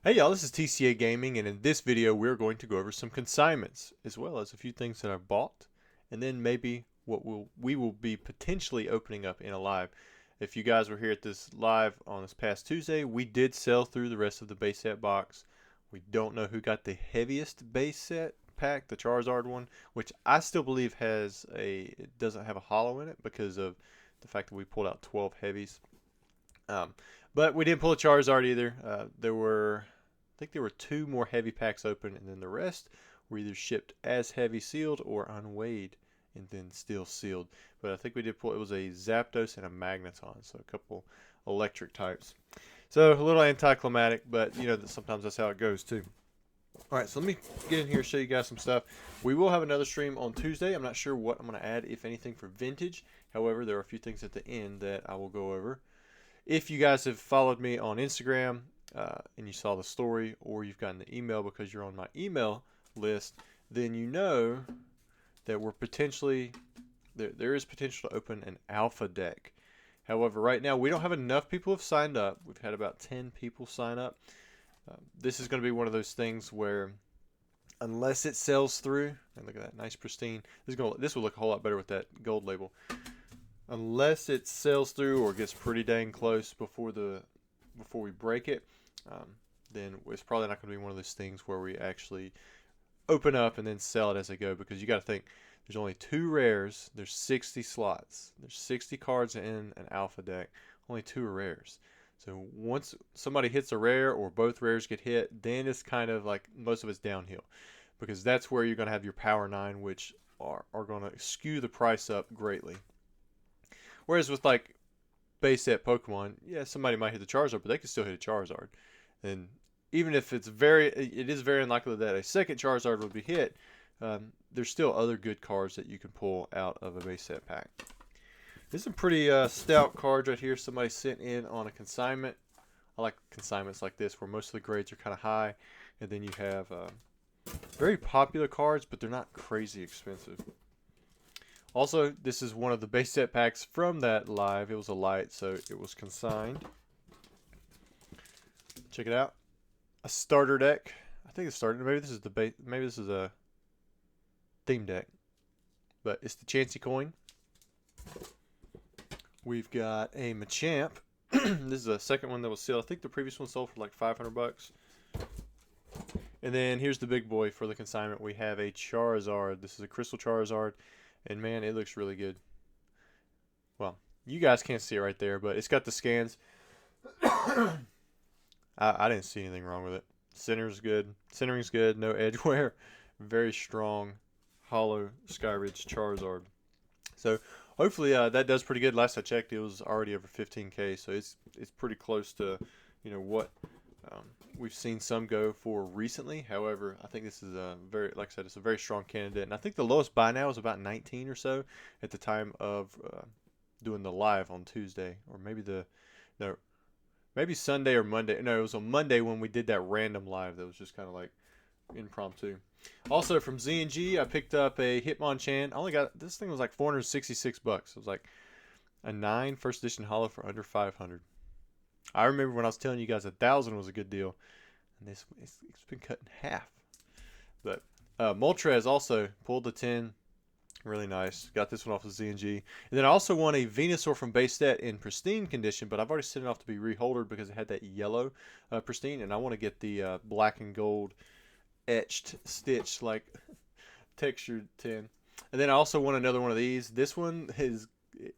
Hey y'all, this is TCA Gaming, and in this video we're going to go over some consignments, as well as a few things that I've bought, and then maybe what we will be potentially opening up in a live. If you guys were here at this live on this past Tuesday, we did sell through the rest of the base set box. We don't know who got the heaviest base set pack, the Charizard one, which I still believe it doesn't have a hollow in it because of the fact that we pulled out 12 heavies. Um, but we didn't pull a Charizard either. I think there were two more heavy packs open, and then the rest were either shipped as heavy sealed or unweighed and then still sealed. But I think we did pull. It was a Zapdos and a Magneton, so a couple electric types. So a little anticlimactic, but sometimes that's how it goes too. All right, so let me get in here and show you guys some stuff. We will have another stream on Tuesday. I'm not sure what I'm going to add, if anything, for vintage. However, there are a few things at the end that I will go over. If you guys have followed me on Instagram and you saw the story, or you've gotten the email because you're on my email list, then you know that we're potentially there is potential to open an alpha deck. However, right now we don't have enough people have signed up. We've had about 10 people sign up. This is going to be one of those things where unless it sells through, and look at that nice pristine. This will look a whole lot better with that gold label. Unless it sells through or gets pretty dang close before we break it, then it's probably not going to be one of those things where we actually open up and then sell it as they go, because you got to think there's only two rares, there's 60 slots, there's 60 cards in an alpha deck, only two are rares. So once somebody hits a rare or both rares get hit, then it's kind of like most of it's downhill, because that's where you're going to have your power 9, which are going to skew the price up greatly. Whereas with like base set Pokemon, yeah, somebody might hit the Charizard, but they can still hit a Charizard. And even if it is very unlikely that a second Charizard would be hit, there's still other good cards that you can pull out of a base set pack. There's some pretty stout cards right here. Somebody sent in on a consignment. I like consignments like this where most of the grades are kind of high, and then you have very popular cards, but they're not crazy expensive. Also, this is one of the base set packs from that live. It was a light, so it was consigned. Check it out. A starter deck. I think it's starter. Maybe this is the base. Maybe this is a theme deck. But it's the Chansey coin. We've got a Machamp. This is the second one that was sealed. I think the previous one sold for like $500. And then here's the big boy for the consignment. We have a Charizard. This is a Crystal Charizard. And man, it looks really good. Well, you guys can't see it right there, but it's got the scans. I didn't see anything wrong with it. Centering's good. No edge wear. Very strong, hollow Skyridge Charizard. So hopefully that does pretty good. Last I checked, it was already over 15K, so it's pretty close to what we've seen some go for recently. However, I think this is like I said, it's a very strong candidate, and I think the lowest buy now is about 19 or so at the time of doing the live on Tuesday, or maybe Sunday or Monday. No, it was on Monday when we did that random live that was just kind of like impromptu. Also from Z&G, I picked up a Hitmonchan. I only got this thing was like $466. It was like a 9 first edition holo for under 500. I remember when I was telling you guys 1,000 was a good deal, and it's been cut in half. But Moltres also pulled the 10. Really nice. Got this one off of Z&G. And then I also won a Venusaur from base set in pristine condition, but I've already sent it off to be reholdered because it had that yellow pristine, and I want to get the black and gold etched, stitched, like textured 10. And then I also won another one of these. This one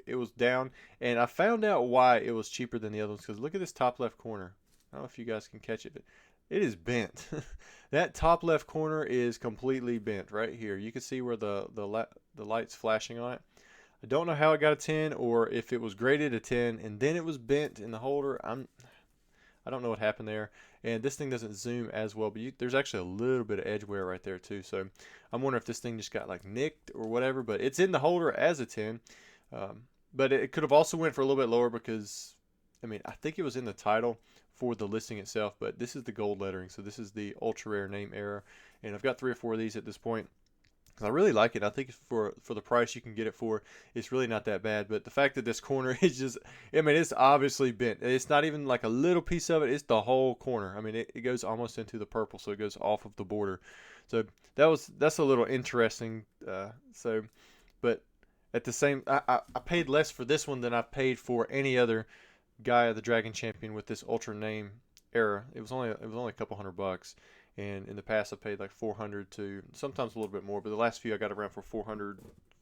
it was down, and I found out why it was cheaper than the other ones, because look at this top left corner. I don't know if you guys can catch it, but it is bent. That top left corner is completely bent right here. You can see where the light's flashing on it. I don't know how it got a 10, or if it was graded a 10 and then it was bent in the holder. I don't know what happened there. And this thing doesn't zoom as well, but there's actually a little bit of edge wear right there too. So I'm wondering if this thing just got like nicked or whatever, but it's in the holder as a 10. But it could have also went for a little bit lower because, I think it was in the title for the listing itself, but this is the gold lettering. So this is the ultra rare name error. And I've got 3 or 4 of these at this point. 'Cause I really like it. I think for the price you can get it for, it's really not that bad. But the fact that this corner is just, I mean, it's obviously bent. It's not even like a little piece of it. It's the whole corner. I mean, it goes almost into the purple, so it goes off of the border. So that's a little interesting. But at the same, I paid less for this one than I paid for any other Gaia the Dragon Champion with this Ultra Name era. It was only a couple $100. And in the past, I paid like 400 to sometimes a little bit more, but the last few I got around for 400,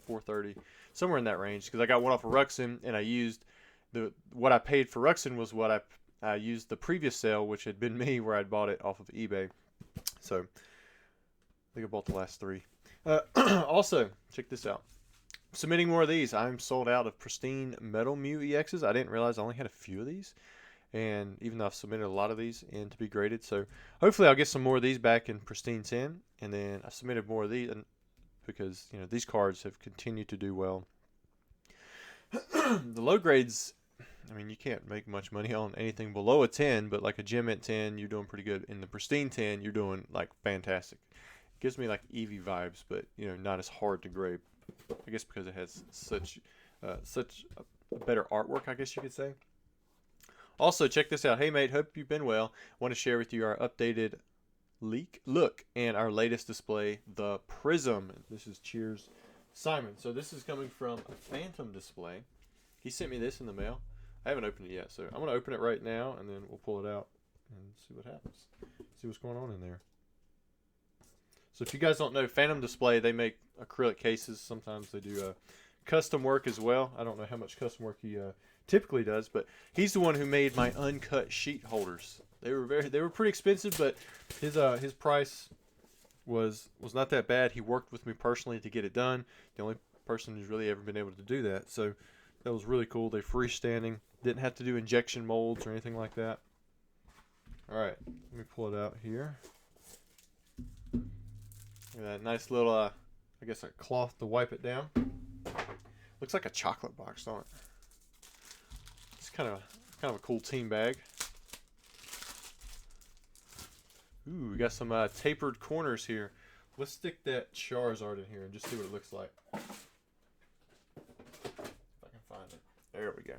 430, somewhere in that range. Because I got one off of Ruxin, and I used what I paid for Ruxin was what I used the previous sale, which had been me, where I'd bought it off of eBay. So I think I bought the last three. Also, check this out. Submitting more of these. I'm sold out of pristine Metal Mew EXs. I didn't realize I only had a few of these. And even though I've submitted a lot of these in to be graded, so hopefully I'll get some more of these back in pristine 10. And then I submitted more of these because these cards have continued to do well. The low grades, I mean, you can't make much money on anything below a 10, but like a Gem at 10, you're doing pretty good. In the pristine 10, you're doing like fantastic. It gives me like Eevee vibes, but not as hard to grade. I guess because it has such a better artwork, I guess you could say. Also, check this out. Hey, mate, hope you've been well. Want to share with you our updated look and our latest display, the Prism. This is Cheers Simon. So this is coming from a Phantom display. He sent me this in the mail. I haven't opened it yet, so I'm going to open it right now, and then we'll pull it out and see what happens. See what's going on in there. So if you guys don't know, Phantom Display, they make acrylic cases. Sometimes they do custom work as well. I don't know how much custom work he typically does, but he's the one who made my uncut sheet holders. They were pretty expensive, but his price was not that bad. He worked with me personally to get it done. The only person who's really ever been able to do that. So that was really cool. They freestanding. Didn't have to do injection molds or anything like that. All right, let me pull it out here. That nice little, I guess a cloth to wipe it down. Looks like a chocolate box, don't it? It's kind of a cool team bag. Ooh, we got some tapered corners here. Let's stick that Charizard in here and just see what it looks like. If I can find it. There we go.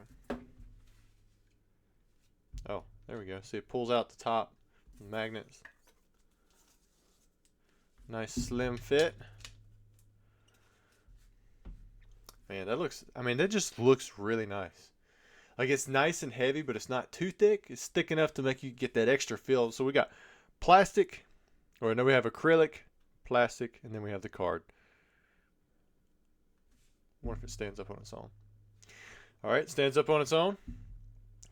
Oh, there we go. See, it pulls out the top, the magnets. Nice slim fit. Man, that just looks really nice. Like, it's nice and heavy, but it's not too thick. It's thick enough to make you get that extra feel. So we got plastic, or no, we have acrylic, plastic, and then we have the card. I wonder if it stands up on its own. Alright, stands up on its own.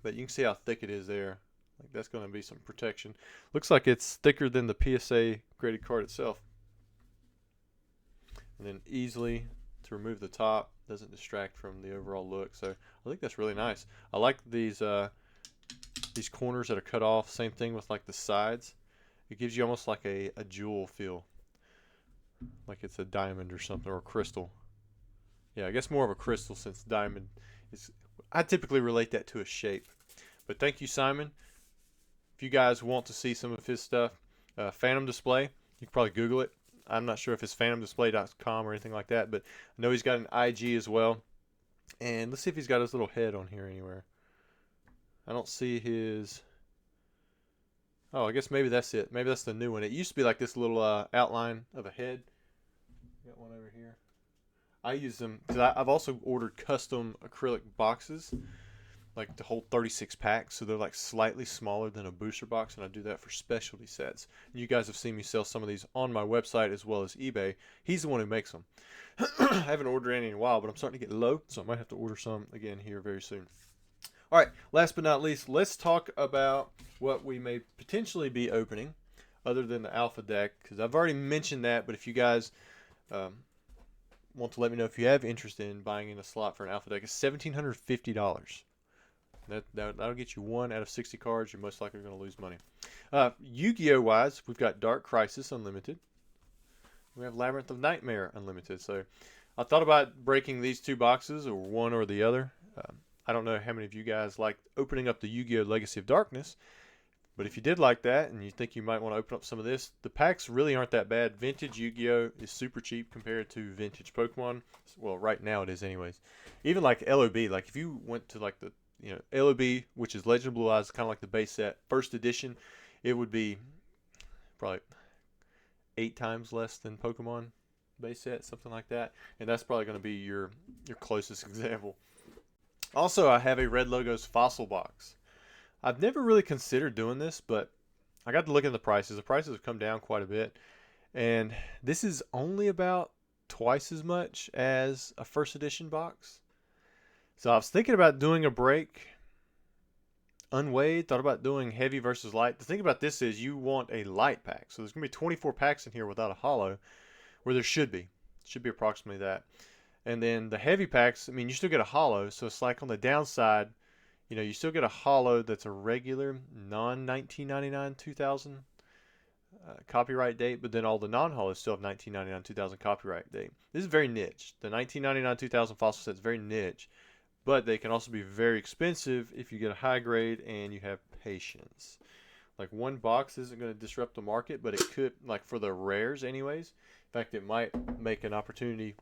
But you can see how thick it is there. Like, that's going to be some protection. Looks like it's thicker than the PSA graded card itself. And then easily to remove the top, doesn't distract from the overall look. So I think that's really nice. I like these corners that are cut off. Same thing with like the sides. It gives you almost like a jewel feel, like it's a diamond or something, or a crystal. Yeah, I guess more of a crystal, since diamond is. I typically relate that to a shape. But thank you, Simon. If you guys want to see some of his stuff, Phantom Display, you can probably Google it. I'm not sure if it's phantomdisplay.com or anything like that, but I know he's got an IG as well. And let's see if he's got his little head on here anywhere. I don't see his. Oh, I guess maybe that's it. Maybe that's the new one. It used to be like this little outline of a head. Got one over here. I use them because I've also ordered custom acrylic boxes, like to hold 36 packs, so they're like slightly smaller than a booster box, and I do that for specialty sets. And you guys have seen me sell some of these on my website as well as eBay. He's the one who makes them. I haven't ordered any in a while, but I'm starting to get low, so I might have to order some again here very soon. All right, last but not least, let's talk about what we may potentially be opening other than the alpha deck, because I've already mentioned that, but if you guys want to let me know if you have interest in buying in a slot for an alpha deck, it's $1,750. That'll get you 1 out of 60 cards. You're most likely going to lose money. Yu-Gi-Oh! Wise, we've got Dark Crisis Unlimited. We have Labyrinth of Nightmare Unlimited. So I thought about breaking these two boxes, or one or the other. I don't know how many of you guys like opening up the Yu-Gi-Oh! Legacy of Darkness. But if you did like that and you think you might want to open up some of this, the packs really aren't that bad. Vintage Yu-Gi-Oh is super cheap compared to vintage Pokemon. Well, right now it is anyways. Even like LOB, like if you went to like the, LOB, which is Legend of Blue Eyes, kind of like the base set, first edition, it would be probably 8 times less than Pokemon base set, something like that. And that's probably going to be your closest example. Also, I have a Red Logos fossil box. I've never really considered doing this, but I got to look at the prices. The prices have come down quite a bit. And this is only about twice as much as a first edition box. So I was thinking about doing a break unweighed, thought about doing heavy versus light. The thing about this is you want a light pack. So there's going to be 24 packs in here without a holo, where there should be. It should be approximately that. And then the heavy packs, I mean, you still get a holo. So it's like on the downside, you still get a holo that's a regular non-1999 2000 copyright date, but then all the non-holos still have 1999 2000 copyright date. This is very niche. The 1999 2000 fossil set is very niche, but they can also be very expensive if you get a high grade and you have patience. Like one box isn't going to disrupt the market, but it could, like for the rares anyways. In fact, it might make an opportunity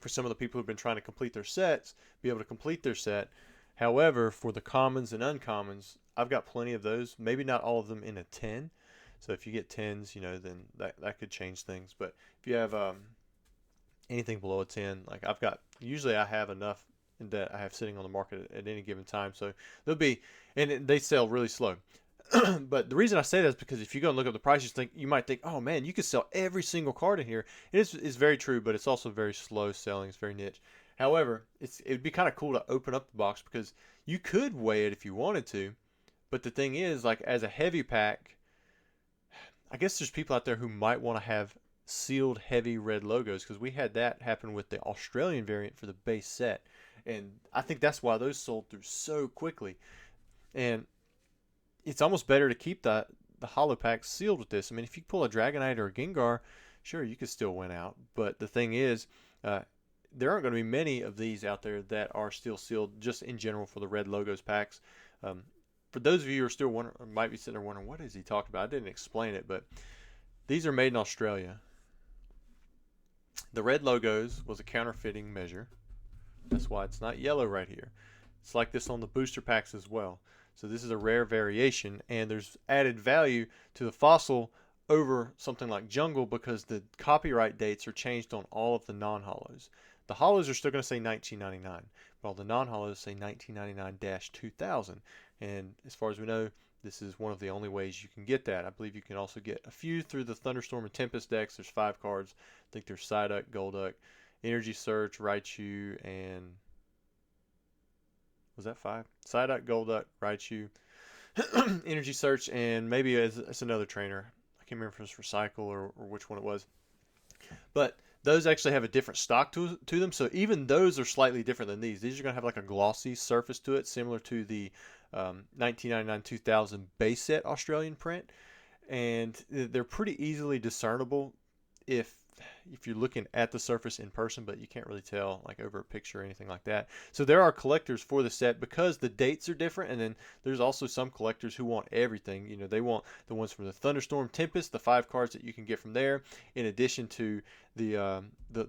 for some of the people who've been trying to complete their sets, be able to complete their set. However, for the commons and uncommons, I've got plenty of those. Maybe not all of them in a 10. So if you get 10s, then that could change things. But if you have anything below a 10, like usually I have enough that I have sitting on the market at any given time. So there'll be, and they sell really slow. But the reason I say that is because if you go and look up the prices, you might think, oh man, you could sell every single card in here. It's very true, but it's also very slow selling. It's very niche. However, it would be kind of cool to open up the box because you could weigh it if you wanted to. But the thing is, like as a heavy pack, I guess there's people out there who might want to have sealed heavy red logos because we had that happen with the Australian variant for the base set. And I think that's why those sold through so quickly. And it's almost better to keep the holo packs sealed with this. I mean, if you pull a Dragonite or a Gengar, sure, you could still win out. But the thing is, there aren't going to be many of these out there that are still sealed just in general for the red logos packs. For those of you who are still wondering, might be sitting there wondering, what is he talking about? I didn't explain it, but these are made in Australia. The red logos was a counterfeiting measure. That's why it's not yellow right here. It's like this on the booster packs as well. So this is a rare variation, and there's added value to the fossil over something like jungle because the copyright dates are changed on all of the non-holos. The holos are still going to say 1999, but all the non-holos say 1999-2000. And as far as we know, this is one of the only ways you can get that. I believe you can also get a few through the Thunderstorm and Tempest decks. There's 5 cards. I think there's Psyduck, Golduck, Energy Search, Raichu, and was that 5? Psyduck, Golduck, Raichu, Energy Search, and maybe it's another trainer. I can't remember if it was Recycle or which one it was. But those actually have a different stock to them, so even those are slightly different than these. These are going to have like a glossy surface to it, similar to the 1999-2000 base set Australian print, and they're pretty easily discernible if you're looking at the surface in person, but you can't really tell like over a picture or anything like that. So there are collectors for the set because the dates are different, and then there's also some collectors who want everything. They want the ones from the Thunderstorm Tempest, the 5 cards that you can get from there, in addition to the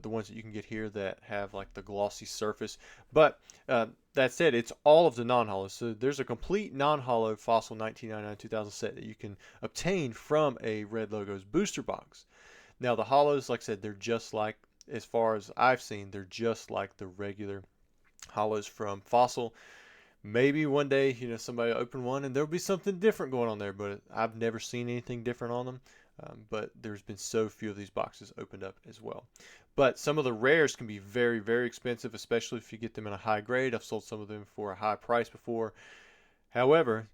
ones that you can get here that have like the glossy surface. But that said, it's all of the non-holos. So there's a complete non-holo fossil 1999-2000 set that you can obtain from a Red Logos booster box. Now the holos, like I said, they're just like, as far as I've seen, they're just like the regular holos from Fossil. Maybe one day, somebody will open one and there'll be something different going on there, but I've never seen anything different on them. But there's been so few of these boxes opened up as well. But some of the rares can be very, very expensive, especially if you get them in a high grade. I've sold some of them for a high price before. However,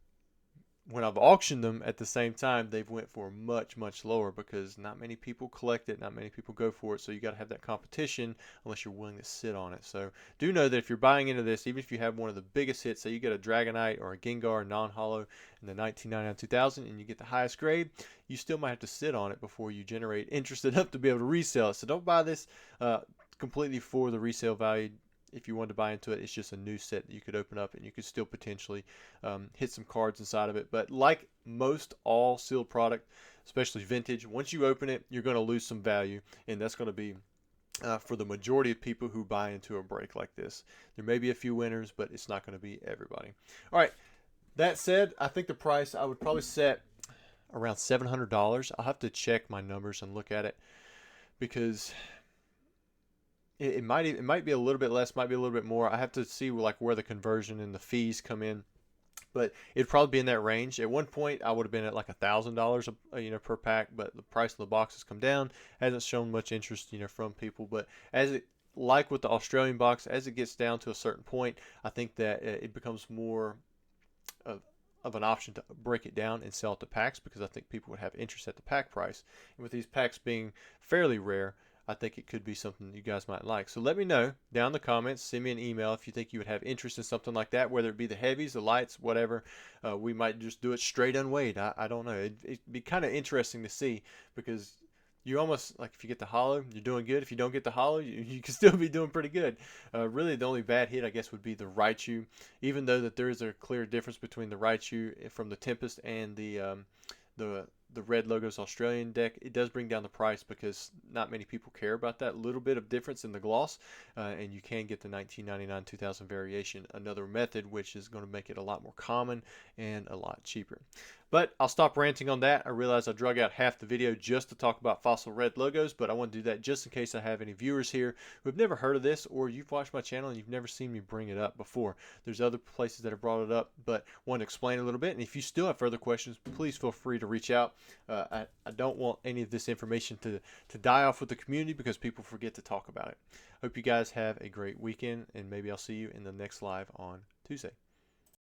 when I've auctioned them at the same time, they've went for much, much lower because not many people collect it, not many people go for it. So you got to have that competition unless you're willing to sit on it. So do know that if you're buying into this, even if you have one of the biggest hits, say you get a Dragonite or a Gengar non-holo in the 1999-2000 and you get the highest grade, you still might have to sit on it before you generate interest enough to be able to resell it. So don't buy this completely for the resale value. if you wanted to buy into it, it's just a new set that you could open up, and you could still potentially hit some cards inside of it. But like most all sealed product, especially vintage, once you open it, you're going to lose some value, and that's going to be for the majority of people who buy into a break like this. There may be a few winners, but it's not going to be everybody. All right, that said, I think the price I would probably set around $700. I'll have to check my numbers and look at it, because it might be a little bit less, might be a little bit more. I have to see like where the conversion and the fees come in, but it'd probably be in that range. At one point, I would have been at like $1,000, per pack, but the price of the box has come down. Hasn't shown much interest, from people. But like with the Australian box, as it gets down to a certain point, I think that it becomes more of an option to break it down and sell it to packs, because I think people would have interest at the pack price. And with these packs being fairly rare, I think it could be something you guys might like. So let me know down in the comments. Send me an email if you think you would have interest in something like that, whether it be the heavies, the lights, whatever. We might just do it straight unweighed. I don't know. It'd be kind of interesting to see, because you almost, like, if you get the hollow, you're doing good. If you don't get the hollow, you can still be doing pretty good. Really, the only bad hit, I guess, would be the Raichu, even though that there is a clear difference between the Raichu from the Tempest and the Red Logos Australian deck. It does bring down the price, because not many people care about that little bit of difference in the gloss, and you can get the 1999 2000 variation, another method which is going to make it a lot more common and a lot cheaper. But I'll stop ranting on that. I realize I drug out half the video just to talk about fossil red logos, but I want to do that just in case I have any viewers here who have never heard of this, or you've watched my channel and you've never seen me bring it up before. There's other places that have brought it up, but want to explain a little bit. And if you still have further questions, please feel free to reach out. I don't want any of this information to die off with the community, because people forget to talk about it. Hope you guys have a great weekend, and maybe I'll see you in the next live on Tuesday.